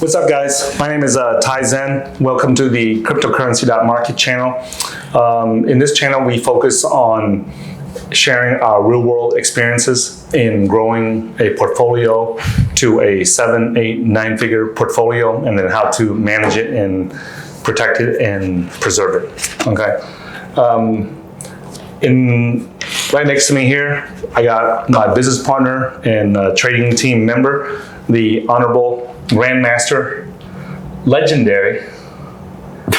What's up, guys? My name is Tai Zen. Welcome to the cryptocurrency.market channel. In this channel, we focus on sharing our real-world experiences in growing a portfolio to a 7, 8, 9-figure portfolio, and then how to manage it and protect it and preserve it. Okay. Right next to me here, I got my business partner and trading team member, the Honorable Grandmaster, legendary,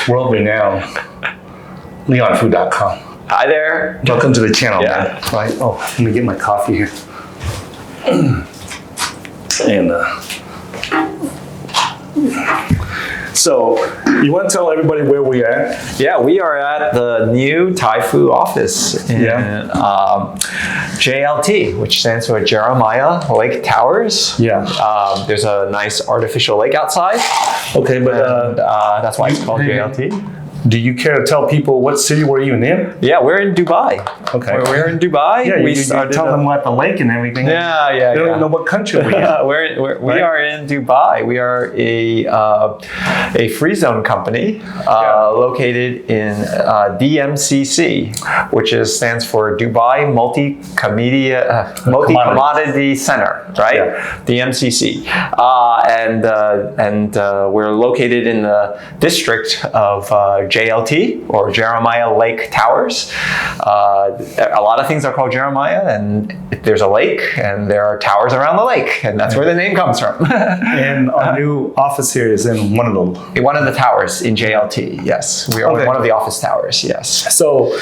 world-renowned, LeonFood.com. Hi there. Welcome to the channel, Yeah. man. Right. Oh, let me get my coffee here. And so, you want to tell everybody where we're at? Yeah, we are at the new Thai food office in JLT, which stands for Jeremiah Lake Towers. Yeah. There's a nice artificial lake outside. Okay, but And, that's why it's called JLT. do you care to tell people what city were you in? Yeah, we're in Dubai. Okay. We're in Dubai. Yeah, we you tell them about the lake and everything. Yeah. They don't even know what country we're in. We are in Dubai. We are a free zone company located in DMCC, which stands for Dubai Multi-Commodity Center, right? Yeah. DMCC, and we're located in the district of JLT, or Jeremiah Lake Towers. A lot of things are called Jeremiah, and there's a lake, and there are towers around the lake, and that's where the name comes from. And our new office here is in one of the towers in JLT, yes. We are in one of the office towers, yes. So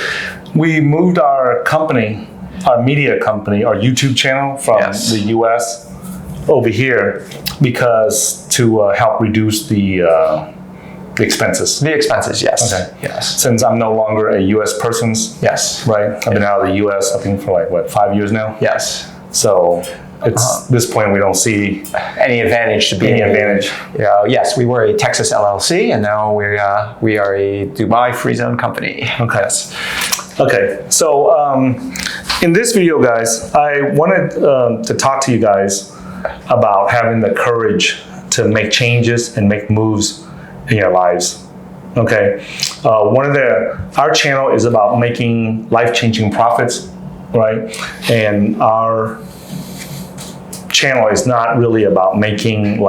we moved our company, our media company, our YouTube channel from the US over here because to help reduce the expenses. The expenses, yes. Okay. Yes. Since I'm no longer a US person, Yes. right? I've been out of the US, I think, for 5 years now. Yes. So it's this point we don't see any advantage to being any advantage. Yes, we were a Texas LLC, and now we are a Dubai free zone company. Okay. Yes. Okay. So in this video, guys, I wanted to talk to you guys about having the courage to make changes and make moves in your lives. Okay. Our channel is about making life-changing profits, right? And our channel is not really about making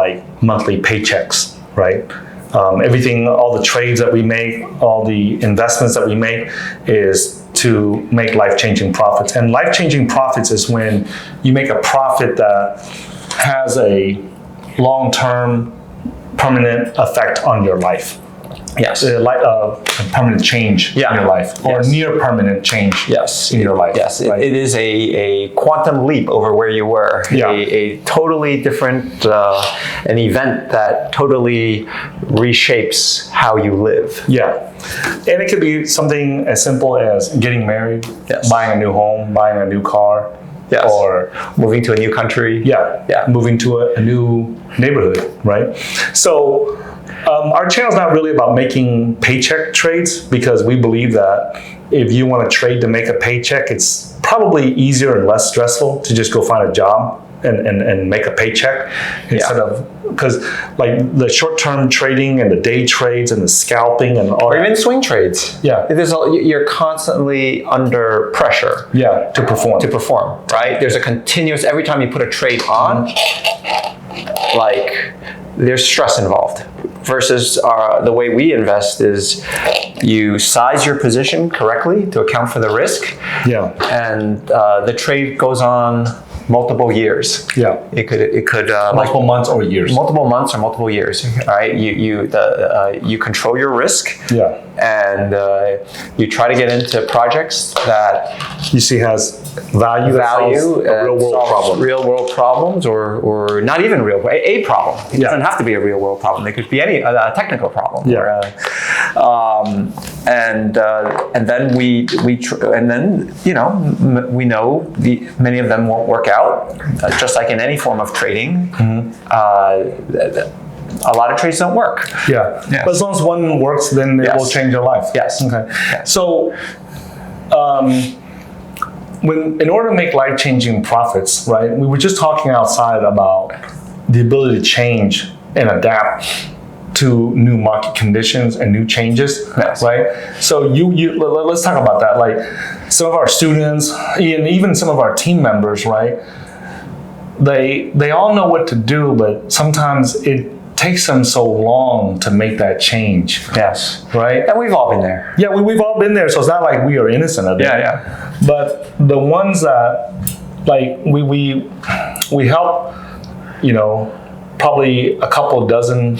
monthly paychecks, right? Everything, all the trades that we make, all the investments that we make is to make life-changing profits. And life-changing profits is when you make a profit that has a long-term permanent effect on your life. Yes. Permanent change in your life, or near permanent change in your life. Yes, right? it is a quantum leap over where you were. Yeah. A totally different, an event that totally reshapes how you live. Yeah. And it could be something as simple as getting married, buying a new home, buying a new car, or moving to a new country. Moving to a new neighborhood, right? So our channel is not really about making paycheck trades, because we believe that if you want to trade to make a paycheck, it's probably easier and less stressful to just go find a job and make a paycheck instead of, because the short-term trading and the day trades and the scalping and all, or even swing trades. You're constantly under pressure. To perform. Right? There's a continuous, every time you put a trade on, there's stress involved. Versus the way we invest is you size your position correctly to account for the risk. And the trade goes on multiple years. It could multiple months or years. Multiple months or multiple years. Right? You control your risk. And you try to get into projects that you see has value, real world problems, or not even a problem. It doesn't have to be a real world problem. It could be any technical problem. And then we know many of them won't work out. Just like in any form of trading, a lot of trades don't work. But as long as one works, then it will change your life. Okay. So in order to make life-changing profits, right? We were just talking outside about the ability to change and adapt to new market conditions and new changes, Yes. right? So let's talk about that. Like some of our students and even some of our team members, right? They all know what to do, but sometimes it takes them so long to make that change. Yes. Right? And we've all been there. Yeah, we've all been there, so it's not like we are innocent of it. Yeah. But the ones that, like, we help, probably a couple dozen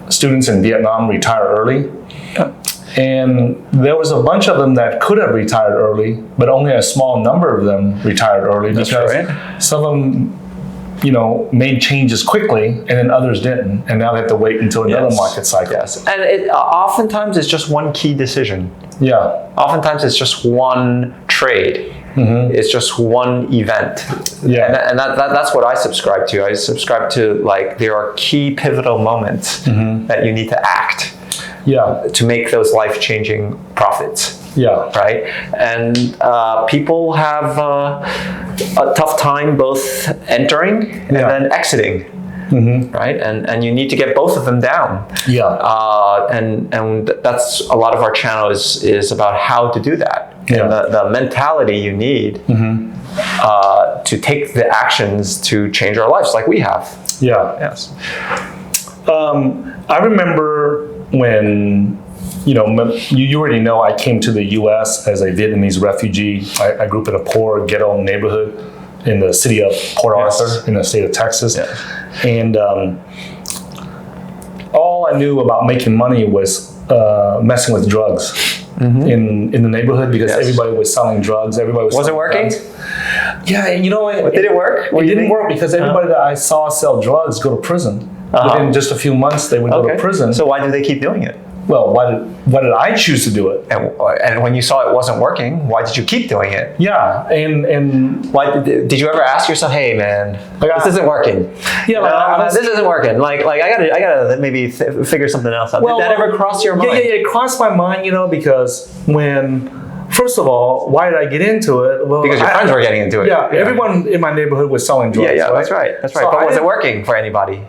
students in Vietnam retire early. Yeah. And there was a bunch of them that could have retired early, but only a small number of them retired early That's because right. some of them, made changes quickly, and then others didn't, and now they have to wait until another Yes. market cycle. Yes. And it oftentimes it's just one key decision. Yeah. Oftentimes it's just one trade. Mm-hmm. It's just one event. Yeah. And that's what I subscribe to. I subscribe to, like, there are key pivotal moments that you need to act Yeah. to make those life-changing profits. Yeah. Right? And people have a tough time both entering and Yeah. then exiting. Right? And you need to get both of them down. Yeah. And that's a lot of our channel is about how to do that. Yeah. And the mentality you need to take the actions to change our lives like we have. Yeah. Yes. I remember when, you already know I came to the U.S. as a Vietnamese refugee. I grew up in a poor ghetto neighborhood in the city of Port Arthur in the state of Texas. Yes. And all I knew about making money was messing with drugs in the neighborhood because everybody was selling drugs. Everybody was Wasn't selling working? drugs. Yeah, Did it work? It didn't work because everybody that I saw sell drugs go to prison. Within just a few months, they would go to prison. So why do they keep doing it? Well, why did I choose to do it? And when you saw it wasn't working, why did you keep doing it? Yeah, and Why did you ever ask yourself, "Hey, man, this isn't working. Yeah, this isn't working. Like I gotta maybe figure something else out." Did that ever cross your mind? Yeah, it crossed my mind, because first of all, why did I get into it? Well, Because your friends were getting into it. Yeah, everyone in my neighborhood was selling drugs. Yeah, right? that's right. That's right. So But was it working for anybody?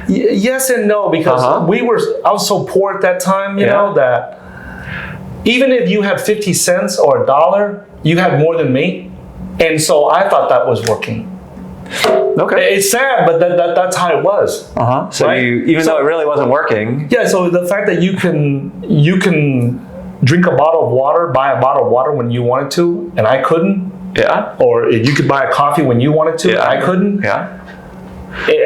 Yes and no, because I was so poor at that time, you know, that even if you had 50 cents or $1, you had more than me. And so I thought that was working. Okay. It's sad, but that's how it was. So right? even though it really wasn't working. Yeah, so the fact that you can drink a bottle of water, buy a bottle of water when you wanted to, and I couldn't. Yeah. Or you could buy a coffee when you wanted to, and I couldn't. Yeah.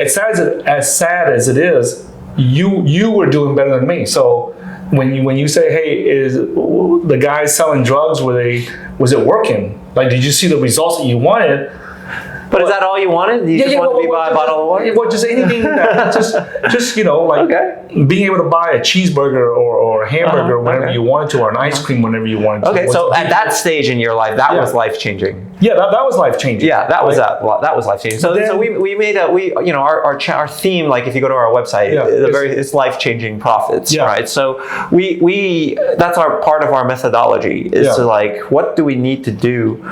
As sad as it is, you were doing better than me. So when you say, hey, is the guys selling drugs, was it working? Like, did you see the results that you wanted? But is that all you wanted? You just wanted to be buy a bottle of water? Well, just anything that, just being able to buy a cheeseburger or a hamburger whenever you wanted to, or an ice cream whenever you wanted to. Okay, so at that stage in your life, that was life changing. Yeah, that was life changing. Yeah, that was life changing. So we made our theme, like if you go to our website, it's life changing profits, right? So we that's our part of our methodology is to what do we need to do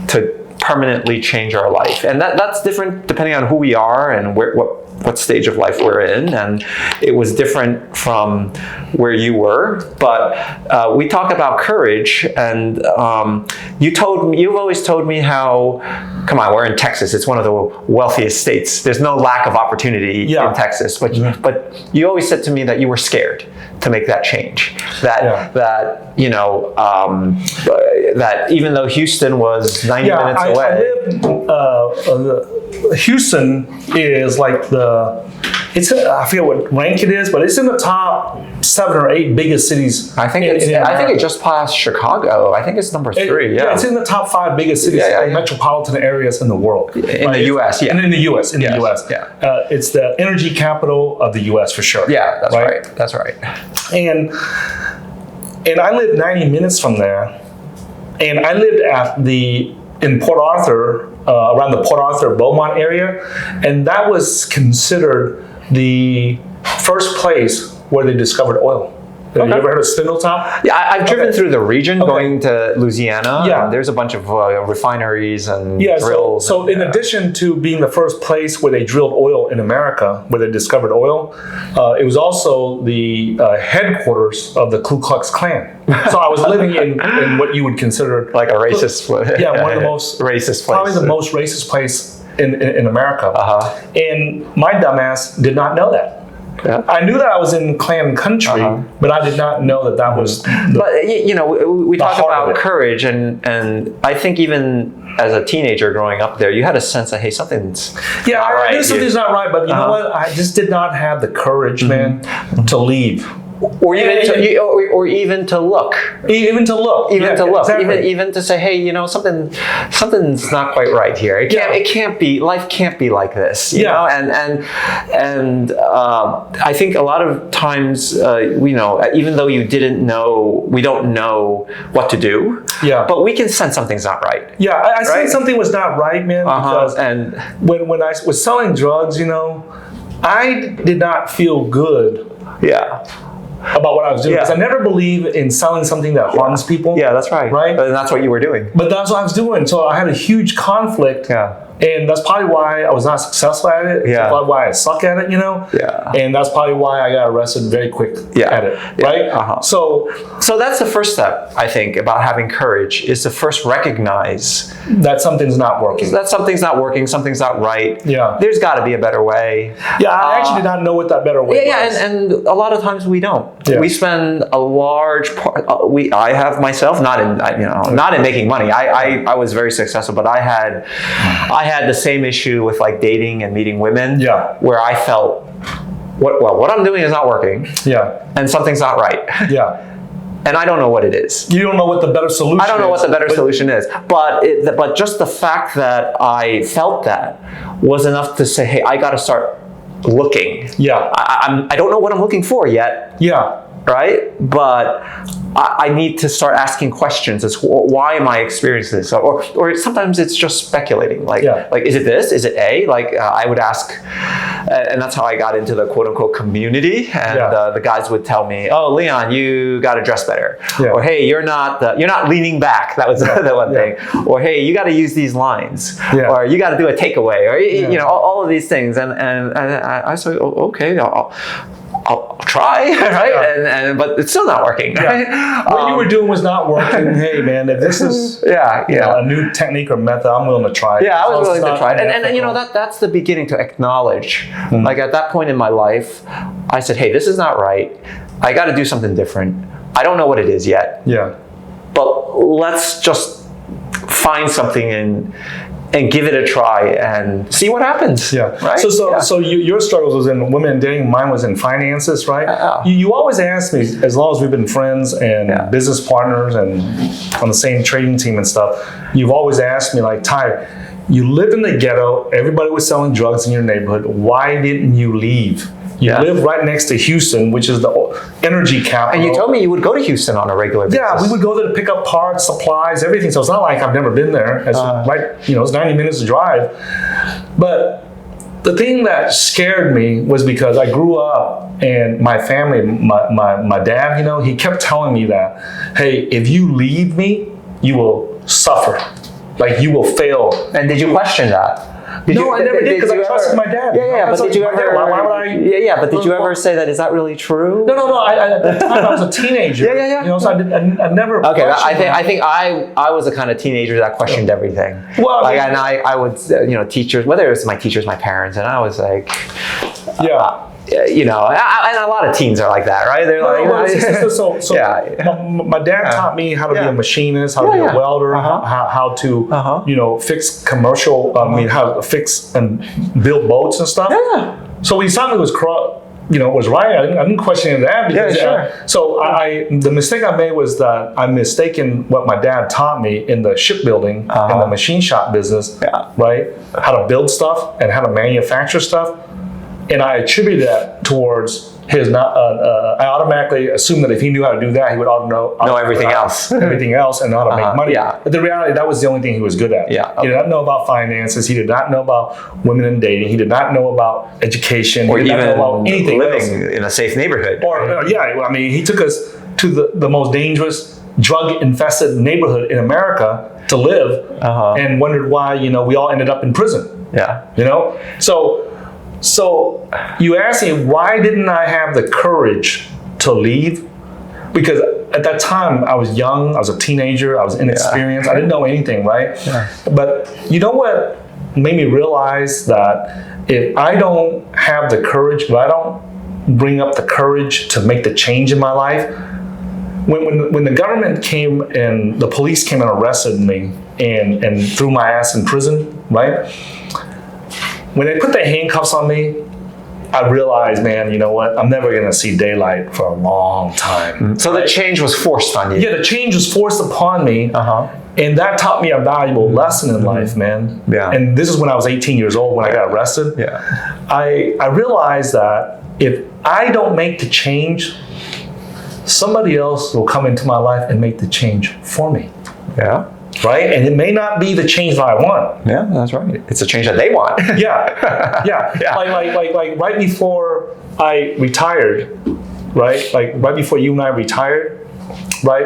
to permanently change our life, and that's different depending on who we are and what stage of life we're in, and it was different from where you were. But we talk about courage, and you've always told me how, come on, we're in Texas. It's one of the wealthiest states. There's no lack of opportunity in Texas, but you always said to me that you were scared to make that change. That even though Houston was 90 minutes away. Houston is like I forget what rank it is, but it's in the top 7 or 8 biggest cities. I think it just passed Chicago. I think it's number 3. It's in the top 5 biggest cities, metropolitan areas in the world. In the U.S., And in the U.S., the U.S. Yeah. It's the energy capital of the U.S. for sure. Yeah, that's right. That's right. And I lived 90 minutes from there, and I lived in Port Arthur, around the Port Arthur Beaumont area, and that was considered the first place where they discovered oil. You ever heard of Spindletop? Yeah, I've driven through the region going to Louisiana. Yeah. And there's a bunch of refineries and Yeah, drills. so in addition to being the first place where they drilled oil in America, where they discovered oil, it was also the headquarters of the Ku Klux Klan. So I was living in what you would consider like a racist place. Yeah, one of the most racist place. Probably the most racist place in America. Uh-huh. And my dumbass did not know that. Yeah. I knew that I was in Klan country, but I did not know that that was. But you know, we talk heart of about it. courage, and I think even as a teenager growing up there, you had a sense that hey, something's Yeah, not I right. knew something's not right, but you know what? I just did not have the courage, man, to leave. Or even to look. Even to look. Exactly. Even to say, hey, you know, something's not quite right here. It can't be. Life can't be like this. You know, and I think a lot of times, you know, even though we don't know what to do. Yeah. But we can sense something's not right. Yeah, I said something was not right, man. Because and when I was selling drugs, you know, I did not feel good. Yeah. About what I was doing, because I never believe in selling something that harms people. Yeah, that's right. Right? And that's what you were doing. But that's what I was doing. So I had a huge conflict. Yeah. And that's probably why I was not successful at it. Yeah. That's probably why I suck at it, you know? Yeah. And that's probably why I got arrested very quick at it. Yeah. Right? Uh-huh. So that's the first step, I think, about having courage, is to first recognize that something's not working. that something's not working, something's not right. Yeah. There's got to be a better way. Yeah, I actually did not know what that better way was. Yeah, and a lot of times we don't. Yeah. We spend a large part. I have myself not in making money. I was very successful, but I had the same issue with like dating and meeting women. Yeah. Where I felt what I'm doing is not working. Yeah. And something's not right. Yeah. And I don't know what it is. You don't know what the better solution is. I don't know what the better solution is. But just the fact that I felt that was enough to say, hey, I got to start looking. Yeah. I don't know what I'm looking for yet. Yeah. Right? But I need to start asking questions as why am I experiencing this? Or sometimes it's just speculating. Like is it this? Is it A? Like I would ask, and that's how I got into the quote unquote community. And the guys would tell me, oh, Leon, you got to dress better. Yeah. Or hey, you're not leaning back. That was the one thing. Or hey, you got to use these lines. Yeah. Or you got to do a takeaway. Or you know, all of these things. And I said, oh, okay, I'll try, right? Yeah. But it's still not working. Right? What you were doing was not working. Hey, man, if this is you know, a new technique or method, I'm willing to try it. Yeah, I was willing to try it. And you know, that's the beginning to acknowledge. Like at that point in my life, I said, hey, this is not right. I got to do something different. I don't know what it is yet. Yeah. But let's just find something and give it a try and see what happens. Yeah. Right? So your struggles was in women dating. Mine was in finances, right? You always ask me, as long as we've been friends and business partners and on the same trading team and stuff, you've always asked me like, Ty, you lived in the ghetto. Everybody was selling drugs in your neighborhood. Why didn't you leave? You live right next to Houston, which is the energy capital. And you told me you would go to Houston on a regular basis. Yeah, we would go there to pick up parts, supplies, everything. So it's not like I've never been there. It's it's 90 minutes to drive. But the thing that scared me was because I grew up and my family, my dad, you know, he kept telling me that, hey, if you leave me, you will suffer. Like you will fail. And did you question that? I never did because I trusted my dad. But did you ever? Why would I? But did you ever say that? Is that really true? No. At the time I was a teenager. You know, so I never. Okay, I think I was the kind of teenager that questioned everything. Well, like, and I would, you know, teachers, whether it was my teachers, my parents, and I was like, you know, and a lot of teens are like that, right? They're my dad taught me how to be a machinist, how to be a welder, how to you know, fix commercial. How to fix and build boats and stuff. So he taught me was right. I didn't question any of that because so the mistake I made was that I mistaken what my dad taught me in the shipbuilding and the machine shop business, right? How to build stuff and how to manufacture stuff. And I attribute that towards I automatically assumed that if he knew how to do that, he would know everything else. everything else, and know how to make money. Yeah. But the reality, that was the only thing he was good at. Yeah. He did not know about finances. He did not know about women and dating. He did not know about education. Or he did even not know about anything living else. in a safe neighborhood. Or he took us to the most dangerous, drug-infested neighborhood in America to live, and wondered why we all ended up in prison. Yeah. So you ask me, why didn't I have the courage to leave? Because at that time I was young, I was a teenager, I was inexperienced, I didn't know anything, right? Yeah. But you know what made me realize that if I don't have the courage, if I don't bring up the courage to make the change in my life, when the government came and the police came and arrested me and threw my ass in prison, right? When they put the handcuffs on me, I realized, man, you know what? I'm never going to see daylight for a long time. So the change was forced on you. Yeah, the change was forced upon me. And that taught me a valuable lesson in life, man. Yeah. And this is when I was 18 years old when I got arrested. Yeah. I realized that if I don't make the change, somebody else will come into my life and make the change for me. Yeah. Right? And it may not be the change that I want. Yeah, that's right. It's a change that they want. Yeah. Like right before I retired, right? Like right before you and I retired, right?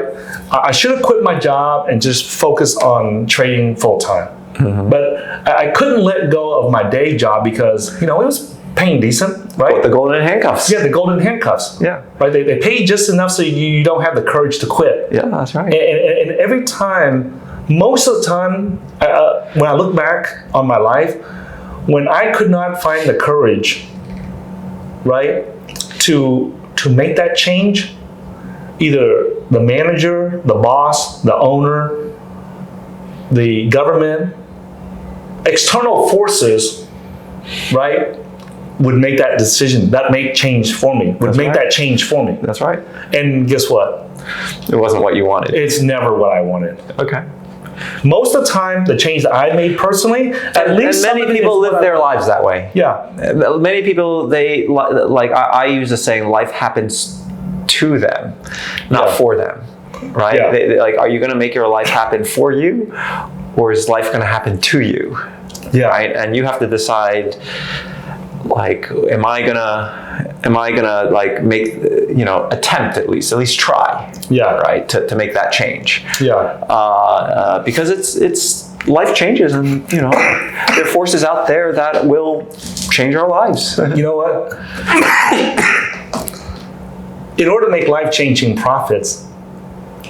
I should have quit my job and just focused on trading full time. But I couldn't let go of my day job because, it was paying decent, right? With the golden handcuffs. Yeah, the golden handcuffs. Yeah. Right? They pay just enough so you don't have the courage to quit. Yeah, that's right. And every time, most of the time, when I look back on my life, when I could not find the courage, right, to make that change, either the manager, the boss, the owner, the government, external forces, right, would make that decision, that make change for me, that change for me. That's right. And guess what? It wasn't what you wanted. It's never what I wanted. Okay. Most of the time, the change that I made personally, at least many people live their lives that way. Yeah. Many people, I use the saying, life happens to them, not for them, right? Yeah. They, are you going to make your life happen for you, or is life going to happen to you? Yeah. Right? And you have to decide, am I gonna make, attempt at least try. Yeah. Right. To make that change. Yeah. Because it's life changes, and there are forces out there that will change our lives. You know what? In order to make life-changing profits,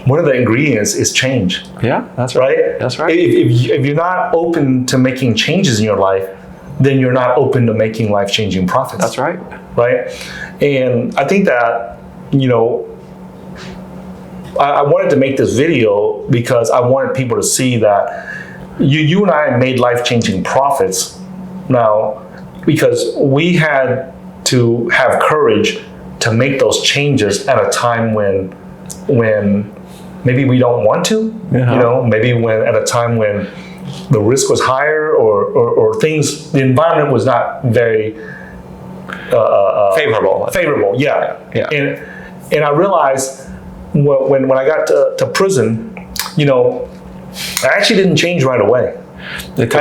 one of the ingredients is change. Yeah, that's right. Right? That's right. If you're not open to making changes in your life, then you're not open to making life-changing profits. That's right. Right? And I think that, I wanted to make this video because I wanted people to see that you and I made life-changing profits now because we had to have courage to make those changes at a time when maybe we don't want to, maybe at a time when the risk was higher or the environment was not very favorable. Yeah. And I realized when I got to prison, I actually didn't change right away. It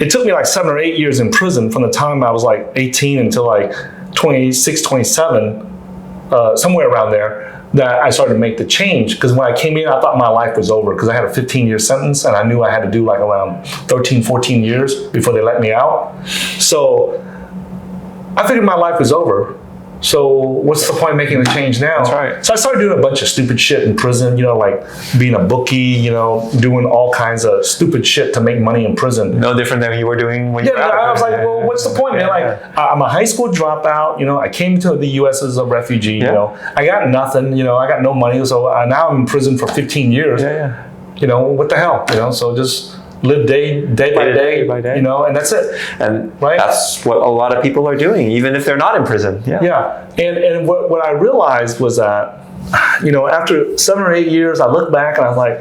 took me like 7 or 8 years in prison from the time I was like 18 until like 26, 27, somewhere around there, that I started to make the change. Because when I came in, I thought my life was over because I had a 15-year sentence and I knew I had to do like around 13, 14 years before they let me out. So I figured my life was over. So what's the point of making the change now? That's right. So I started doing a bunch of stupid shit in prison, like being a bookie, doing all kinds of stupid shit to make money in prison. No different than you were doing when you were out. I was like, well, what's the point, man? I'm a high school dropout, I came to the U.S. as a refugee, I got nothing, I got no money, so now I'm in prison for 15 years. What the hell, so just live day by day, and that's it. And right? That's what a lot of people are doing, even if they're not in prison. Yeah. And what I realized was that, after 7 or 8 years, I look back and I was like,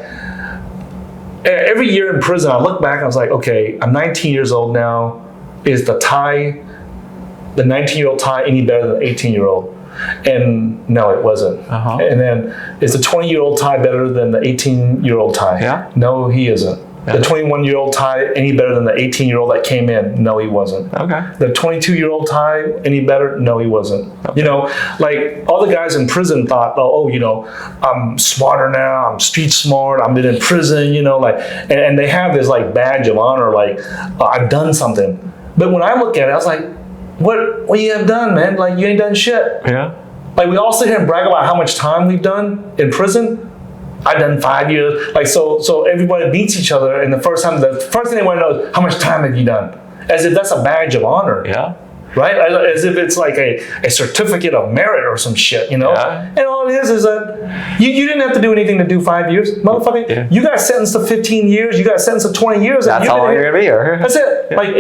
every year in prison, I look back and I was like, okay, I'm 19 years old now. Is the tie the 19-year-old tie any better than the 18-year-old? And no, it wasn't. And then, is the 20-year-old tie better than the 18-year-old tie? Yeah. No, he isn't. The 21-year-old tie any better than the 18-year-old that came in? No, he wasn't. Okay. The 22-year-old tie any better? No, he wasn't. Okay. You know, like all the guys in prison thought, oh, you know, I'm smarter now. I'm street smart. I've been in prison. You know, like, and they have this like badge of honor, like I've done something. But when I look at it, I was like, what you have done, man? Like you ain't done shit. Yeah. Like we all sit here and brag about how much time we've done in prison. I've done 5 years. Like so everybody beats each other, and the first thing they want to know is how much time have you done? As if that's a badge of honor. Yeah. Right? As if it's like a certificate of merit or some shit, you know? Yeah. And all it is that you didn't have to do anything to do 5 years. Motherfucker, Yeah. you got sentenced to 15 years, you got sentenced to 20 years. That's how long you're gonna be here. That's it. Yeah. Like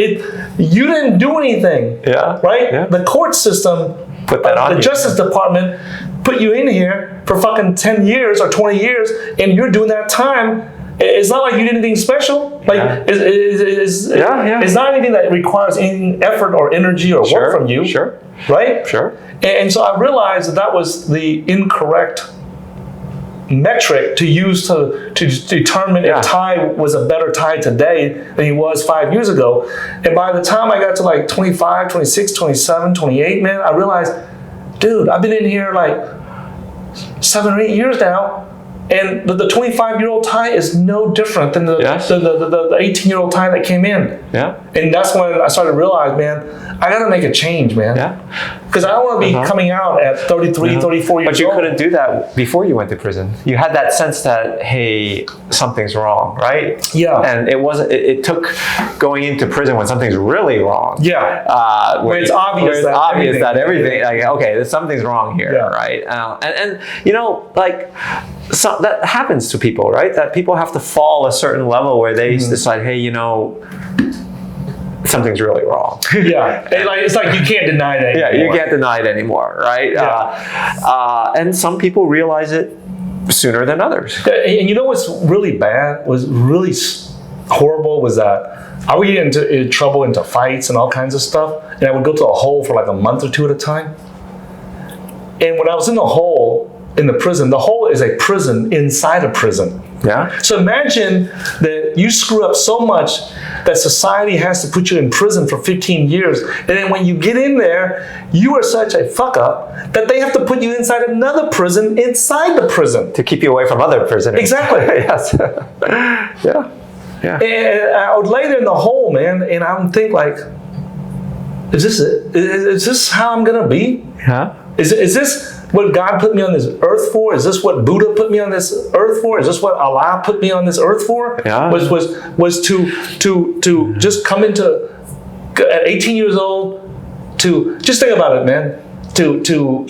you didn't do anything. Yeah. Right? Yeah. The court system, Put that on the you. Justice Department put you in here for fucking 10 years or 20 years, and you're doing that time. It's not like you did anything special. Like, it's not anything that requires any effort or energy or work from you. Sure. Right? Sure. And so I realized that was the incorrect metric to use to determine if Ty was a better Ty today than he was 5 years ago. And by the time I got to like 25, 26, 27, 28, man, I realized, dude, I've been in here like 7 or 8 years now, and the 25-year-old Ty is no different than the 18-year-old Ty that came in. Yeah. And that's when I started to realize, man, I got to make a change, man. Yeah. Because I don't want to be coming out at 33, 34 years old. But you couldn't do that before you went to prison. You had that sense that, hey, something's wrong, right? Yeah. And it wasn't. It took going into prison when something's really wrong. Yeah. Where it's obvious that everything, like, okay, something's wrong here, right? And you know, like, that happens to people, right? That people have to fall a certain level where they decide, hey, you know, something's really wrong. Yeah, it's like you can't deny it anymore. Yeah, you can't deny it anymore, right? Yeah. And some people realize it sooner than others. And you know what's really bad, was really horrible, was that I would get into trouble, into fights and all kinds of stuff, and I would go to a hole for like a month or two at a time. And when I was in the hole, in the prison, the hole is a prison inside a prison. Yeah. So imagine that you screw up so much that society has to put you in prison for 15 years. And then when you get in there, you are such a fuck up that they have to put you inside another prison inside the prison. To keep you away from other prisoners. Exactly. Yes. Yeah. Yeah. And I would lay there in the hole, man, and I would think like, is this it? Is this how I'm going to be? Yeah. Is this what God put me on this earth for? Is this what Buddha put me on this earth for? Is this what Allah put me on this earth for? Yeah. Was to just come into, at 18 years old, to just think about it, man. To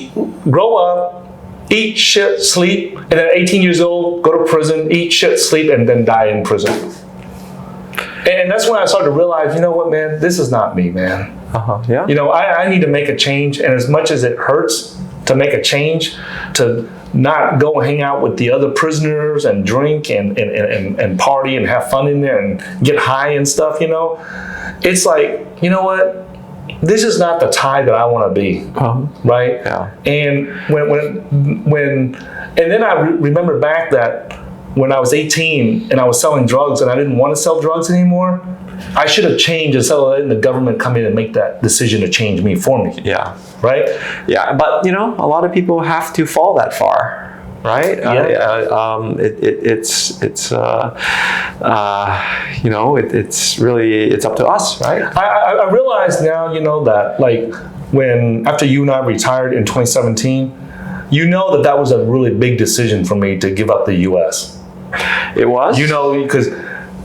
grow up, eat, shit, sleep, and then at 18 years old, go to prison, eat, shit, sleep, and then die in prison. And that's when I started to realize, you know what, man, this is not me, man. Yeah. You know, I need to make a change, and as much as it hurts to make a change, to not go hang out with the other prisoners and drink and party and have fun in there and get high and stuff, you know, it's like, you know what? This is not the Ty that I want to be, right? Yeah. And and then I remember back that when I was 18 and I was selling drugs and I didn't want to sell drugs anymore, I should have changed instead of letting the government come in and make that decision to change me for me. Yeah. Right? Yeah, but you know, a lot of people have to fall that far, right? Yeah. You know, it's really, it's up to us, right? I realize now, you know, that like when, after you and I retired in 2017, you know that was a really big decision for me to give up the U.S. It was? You know, because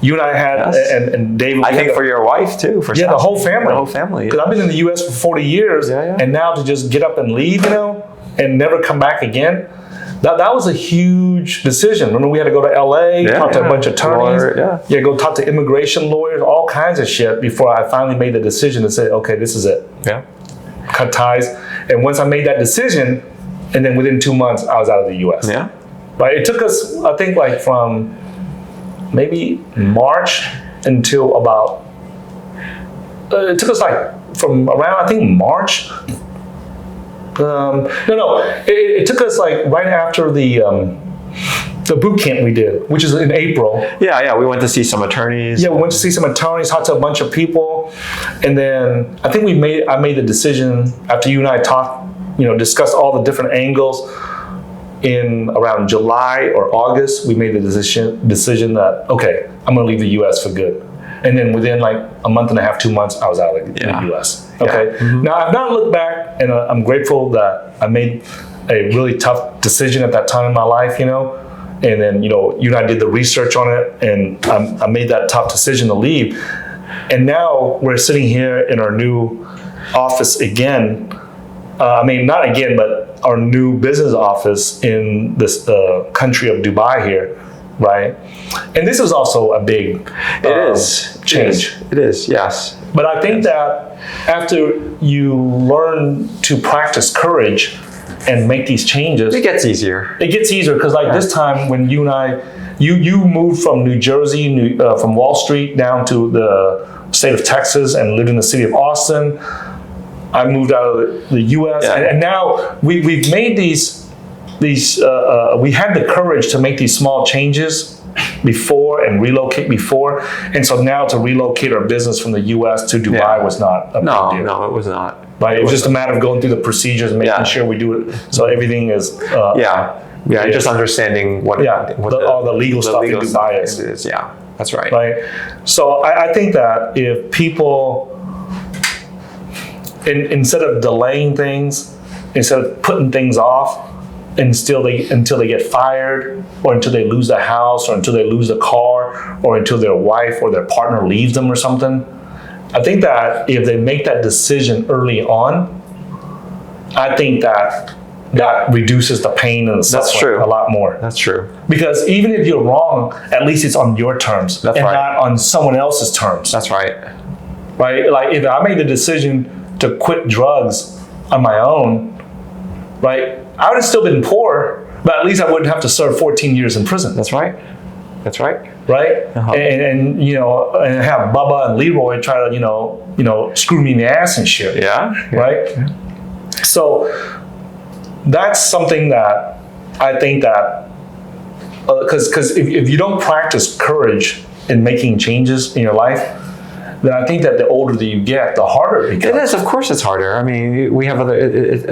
you and I had, and David. I think for your wife too. For the whole family. The whole family. Because I've been in the U.S. for 40 years, and now to just get up and leave, you know, and never come back again, that was a huge decision. Remember, we had to go to L.A., talk to a bunch of attorneys, go talk to immigration lawyers, all kinds of shit before I finally made the decision to say, okay, this is it. Yeah. Cut ties. And once I made that decision, and then within 2 months, I was out of the U.S. Yeah. Right. It took us, I think, like from maybe March until about. It took us like from around, I think, March. It took us like right after the boot camp we did, which is in April. Yeah, we went to see some attorneys. Yeah, we went to see some attorneys, talked to a bunch of people, and then I think I made the decision after you and I talked, discussed all the different angles. In around July or August, we made the decision that, okay, I'm going to leave the U.S. for good. And then within like a month and a half, 2 months, I was out of the U.S. Okay. Yeah. Now I've not looked back, and I'm grateful that I made a really tough decision at that time in my life, And then you and I did the research on it, and I made that tough decision to leave. And now we're sitting here in our new office again. Not again, but our new business office in this country of Dubai here, right? And this is also a big change. It is, yes. But I think that after you learn to practice courage and make these changes, it gets easier. It gets easier because this time when you and I, you moved from New Jersey, from Wall Street down to the state of Texas and lived in the city of Austin. I moved out of the U.S. and now we've made these. We had the courage to make these small changes before and relocate before, and so now to relocate our business from the U.S. to Dubai was not a big deal. No, it was not. Right, it was just a matter of going through the procedures and making sure we do it so everything is. Just understanding what all the legal stuff in Dubai is. Yeah, that's right. Right, so I think that if people. Instead of delaying things, instead of putting things off until they get fired, or until they lose the house, or until they lose the car, or until their wife or their partner leaves them or something, I think that if they make that decision early on, I think that reduces the pain and the suffering a lot more. That's true. Because even if you're wrong, at least it's on your terms and not on someone else's terms. That's right. Right? Like if I made the decision to quit drugs on my own, right? I would have still been poor, but at least I wouldn't have to serve 14 years in prison. That's right. That's right. Right? Uh-huh. And have Bubba and Leroy try to, screw me in the ass and shit. Yeah. Right? Yeah. So that's something that I think that, because if you don't practice courage in making changes in your life, then I think that the older that you get, the harder it becomes. It is, of course it's harder. I mean, we have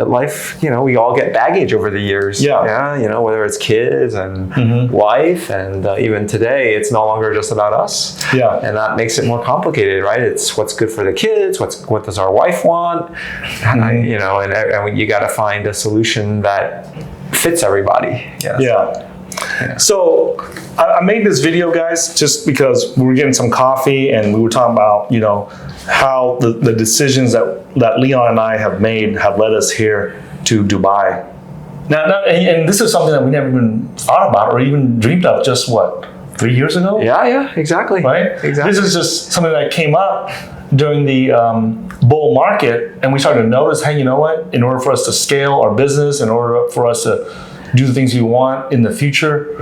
life, we all get baggage over the years. Yeah, whether it's kids and wife, and even today, it's no longer just about us. Yeah. And that makes it more complicated, right? It's what's good for the kids, what does our wife want, and you got to find a solution that fits everybody. Yes. Yeah. So I made this video, guys, just because we were getting some coffee and we were talking about, how the decisions that Leon and I have made have led us here to Dubai. Now, and this is something that we never even thought about or even dreamed of just 3 years ago? Yeah, exactly. Right? Exactly. This is just something that came up during the bull market, and we started to notice, hey, you know what? In order for us to scale our business, in order for us to do the things we want in the future,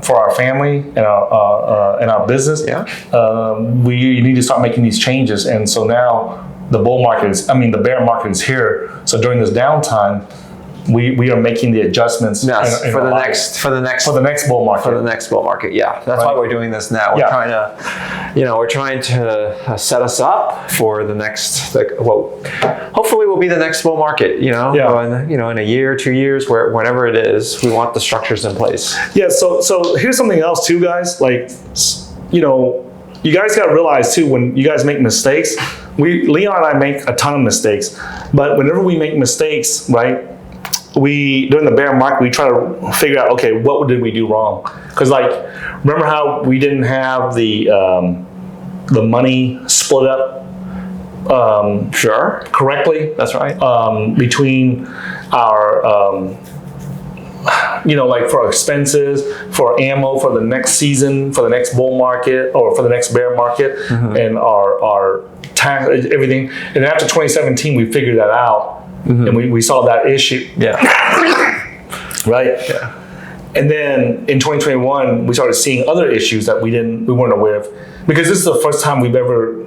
for our family and our business, we need to start making these changes. And so now the the bear market is here. So during this downtime, we are making the adjustments for the next bull market. For the next bull market, yeah. That's why we're doing this now. We're trying to set us up for the next, hopefully will be the next bull market. In a year, 2 years, whenever it is, we want the structures in place. Yeah. So here's something else too, guys. You guys got to realize too, when you guys make mistakes, Leon and I make a ton of mistakes, but whenever we make mistakes, right? During the bear market, we try to figure out, okay, what did we do wrong? Because remember how we didn't have the money split up correctly? That's right. Between our for our expenses, for ammo, for the next season, for the next bull market, or for the next bear market, and our tax, everything. And after 2017, we figured that out. And we saw that issue. Yeah. Right? Yeah. And then in 2021, we started seeing other issues that we weren't aware of. Because this is the first time we've ever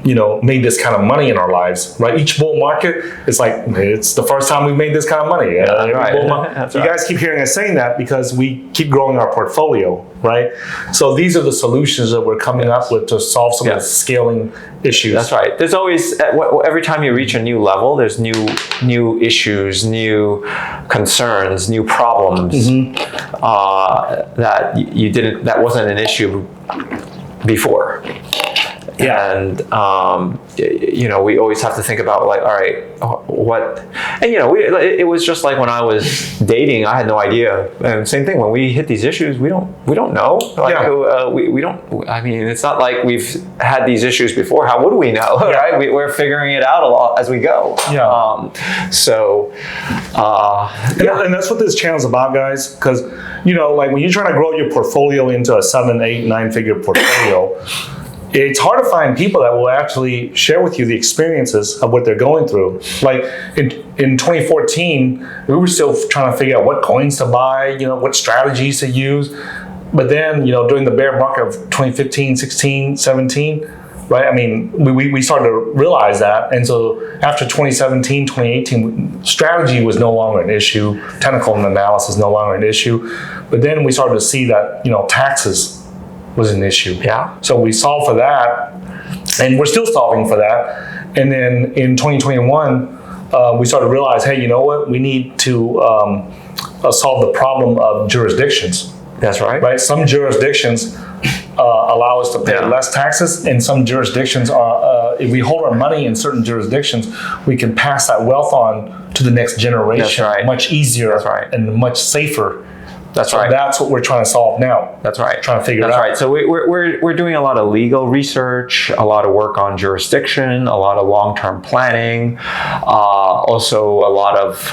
made this kind of money in our lives, right? Each bull market, it's the first time we've made this kind of money. That's you guys keep hearing us saying that because we keep growing our portfolio, right? So these are the solutions that we're coming up with to solve some of the scaling issues. That's right. There's always, every time you reach a new level, there's new issues, new concerns, new problems that wasn't an issue before. Yeah. And, we always have to think about like, all right, what, and it was just like when I was dating, I had no idea. And same thing, when we hit these issues, we don't know. Like, we don't, I mean, it's not like we've had these issues before. How would we know, right? We're figuring it out a lot as we go. Yeah. And that's what this channel's about, guys. Because, like when you're trying to grow your portfolio into a 7, 8, 9-figure portfolio, it's hard to find people that will actually share with you the experiences of what they're going through. Like in 2014, we were still trying to figure out what coins to buy, what strategies to use. But then, during the bear market of 2015, 16, 17, right? I mean, we started to realize that. And so after 2017, 2018, strategy was no longer an issue. Technical analysis no longer an issue. But then we started to see that, taxes was an issue. Yeah. So we solved for that, and we're still solving for that. And then in 2021, we started to realize, hey, you know what? We need to solve the problem of jurisdictions. That's right. Right. Some jurisdictions allow us to pay less taxes, and some jurisdictions are. If we hold our money in certain jurisdictions, we can pass that wealth on to the next generation much easier and much safer. That's right. That's what we're trying to solve now. That's right. Trying to figure it out. That's right. So we're doing a lot of legal research, a lot of work on jurisdiction, a lot of long-term planning, also a lot of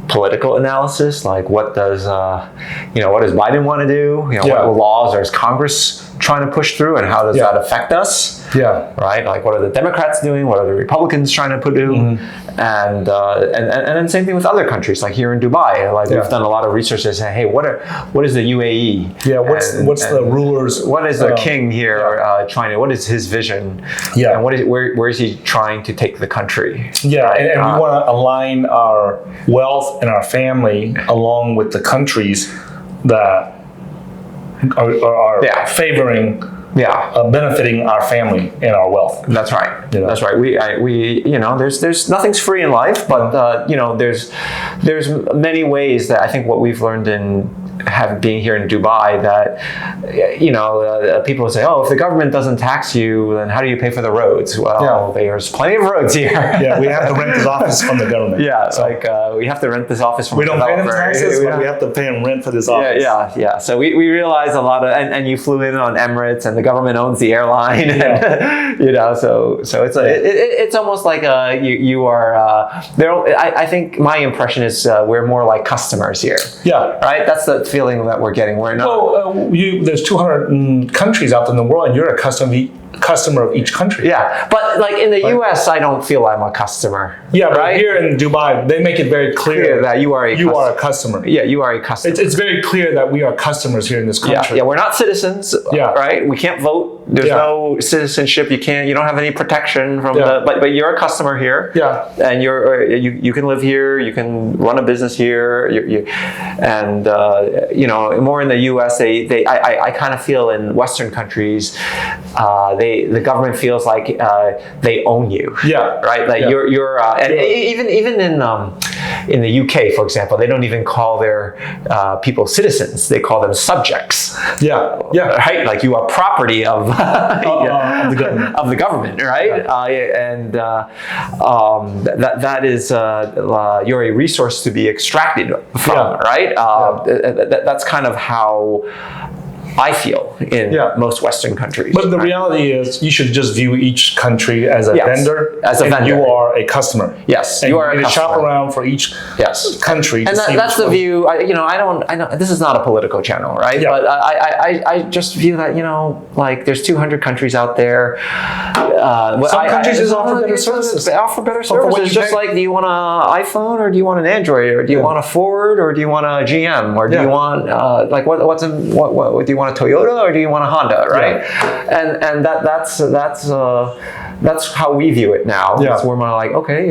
political analysis, like what does Biden want to do? What laws is Congress trying to push through, and how does that affect us? Yeah. Right. Like, what are the Democrats doing? What are the Republicans trying to do? And then same thing with other countries, like here in Dubai. Like we've done a lot of research to say, hey, what is the UAE? Yeah. What's the rulers? What is the king here trying to? What is his vision? Yeah. And where is he trying to take the country? Yeah. Right? And we want to align our wealth and our family along with the countries that are favoring, benefiting our family and our wealth. That's right. That's right. We there's nothing's free in life, but there's many ways that I think what we've learned in being here in Dubai, that people say, oh, if the government doesn't tax you, then how do you pay for the roads? Well, there's plenty of roads here. Yeah, we have to rent this office from the government. Yeah, so we have to rent this office from. We don't pay them taxes, but we have to pay them rent for this office. Yeah. So we realize a lot of, and you flew in on Emirates, and the government owns the airline. So it's almost like you are there. I think my impression is we're more like customers here. Yeah. Right. That's the feeling that we're getting. We're not. Well, there's 200 countries out there in the world, and you're a customer of each country. Yeah, but like in the U.S., I don't feel I'm a customer. Yeah, but here in Dubai, they make it very clear that you are a customer. Yeah, you are a customer. It's very clear that we are customers here in this country. Yeah, we're not citizens. Yeah. Right. We can't vote. There's no citizenship. You don't have any protection from but you're a customer here. Yeah. And you can live here. You can run a business here. And more in the U.S., I kind of feel in Western countries, the government feels like they own you. Yeah. Right. Like you're and even in the UK, for example, they don't even call their people citizens. They call them subjects. Yeah. Right. Like you are property of of the government. Right. That is you're a resource to be extracted from. Right. That's kind of how I feel in most Western countries. But the reality is, you should just view each country as a vendor. As a vendor. You are a customer. Yes, and you are a customer. Shop around for each country. And that's the view. I know this is not a political channel, right? Yeah. But I just view that, like there's 200 countries out there. Some countries offer better services. They offer better services. It's just like, do you want an iPhone or do you want an Android, or do you want a Ford or do you want a GM, or do you want what do you want want a Toyota or do you want a Honda, right? Yeah. And that's how we view it now. Yeah. It's more like, okay,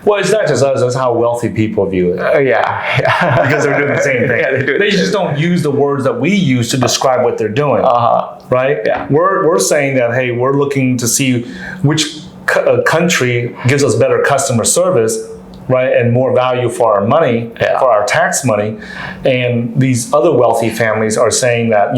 well, it's not just us, that's how wealthy people view it. Yeah. Because they're doing the same thing. Yeah, they just don't use the words that we use to describe what they're doing. Right? Yeah. We're saying that, hey, we're looking to see which country gives us better customer service, right, and more value for our money, for our tax money. And these other wealthy families are saying that,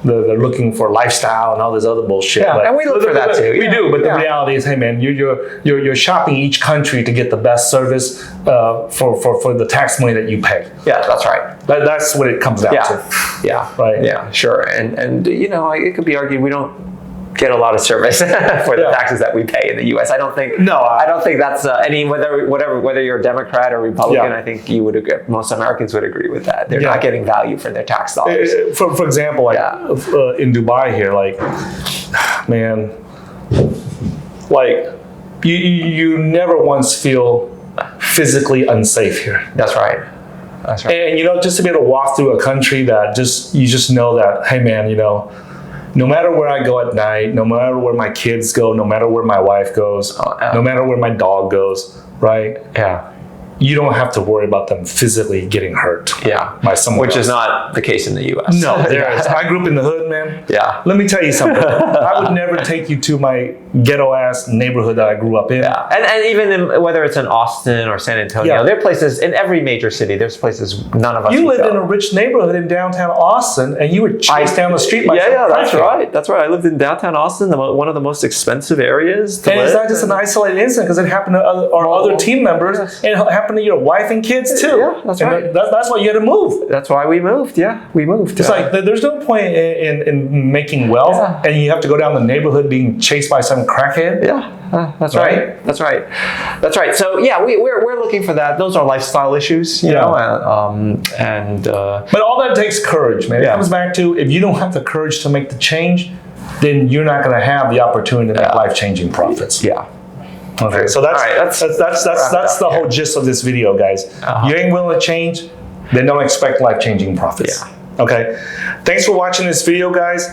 they're looking for lifestyle and all this other bullshit. Yeah, and we look for that too. We do, but the reality is, hey man, you're shopping each country to get the best service for the tax money that you pay. Yeah, that's right. That's what it comes down to. Yeah. Right. Yeah, sure. And it could be argued we don't get a lot of service for the taxes that we pay in the U.S. I don't think that's whether you're a Democrat or Republican. I think you would agree, most Americans would agree with that. They're not getting value for their tax dollars. For example, in Dubai here, man, you never once feel physically unsafe here. That's right. That's right. And just to be able to walk through a country that you just know that, hey man, no matter where I go at night, no matter where my kids go, no matter where my wife goes, no matter where my dog goes, right? Yeah. You don't have to worry about them physically getting hurt. By someone Which else. is not the case in the U.S. No, there is. I grew up in the hood, man. Yeah. Let me tell you something. I would never take you to my ghetto-ass neighborhood that I grew up in. Yeah. And even whether it's in Austin or San Antonio, there are places in every major city. There's places none of us. You lived in a rich neighborhood in downtown Austin, and you were chased down the street by that's right. That's right. I lived in downtown Austin, one of the most expensive areas to live. It's not just an isolated incident because it happened to our other team members, and it happened to your wife and kids too. Yeah, that's right. That's why you had to move. That's why we moved. Yeah, we moved. It's like there's no point in making wealth, and you have to go down the neighborhood being chased by some crackhead. Yeah. That's right. That's right. That's right. So we're looking for that. Those are lifestyle issues, you know. But all that takes courage, man. It comes back to if you don't have the courage to make the change, then you're not going to have the opportunity to make life-changing profits. Yeah. Okay. So that's the whole gist of this video, guys. You ain't willing to change, then don't expect life-changing profits. Yeah. Okay. Thanks for watching this video, guys.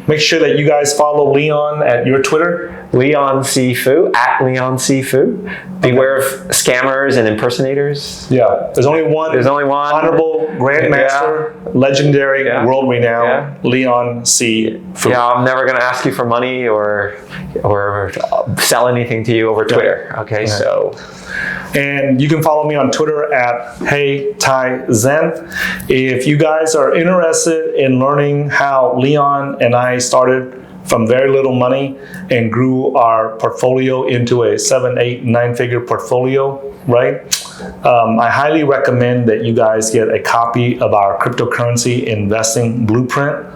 Make sure that you guys follow Leon at your Twitter. Leon C. Fu, at Leon C. Fu. Beware of scammers and impersonators. Yeah. There's only one. Honorable, Grandmaster, legendary, world-renowned Leon C. Fu. Yeah, I'm never going to ask you for money or sell anything to you over Twitter. Okay, so... And you can follow me on Twitter at HeyTaiZen. If you guys are interested in learning how Leon and I started from very little money and grew our portfolio into a 7, 8, 9-figure portfolio, right? I highly recommend that you guys get a copy of our cryptocurrency investing blueprint.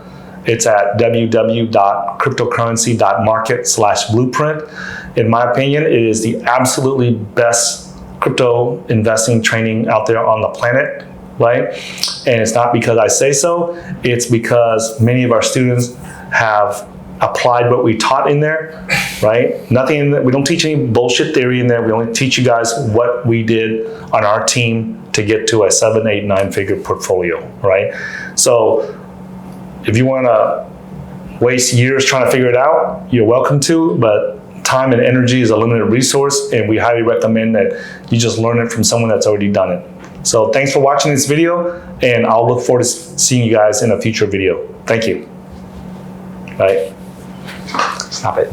It's at www.cryptocurrency.market/blueprint. In my opinion, it is the absolutely best crypto investing training out there on the planet, right? And it's not because I say so, it's because many of our students have applied what we taught in there, right? We don't teach any bullshit theory in there. We only teach you guys what we did on our team to get to a 7, 8, 9-figure portfolio, right? So if you want to waste years trying to figure it out, you're welcome to, but time and energy is a limited resource, and we highly recommend that you just learn it from someone that's already done it. So thanks for watching this video, and I'll look forward to seeing you guys in a future video. Thank you. Bye. Stop it.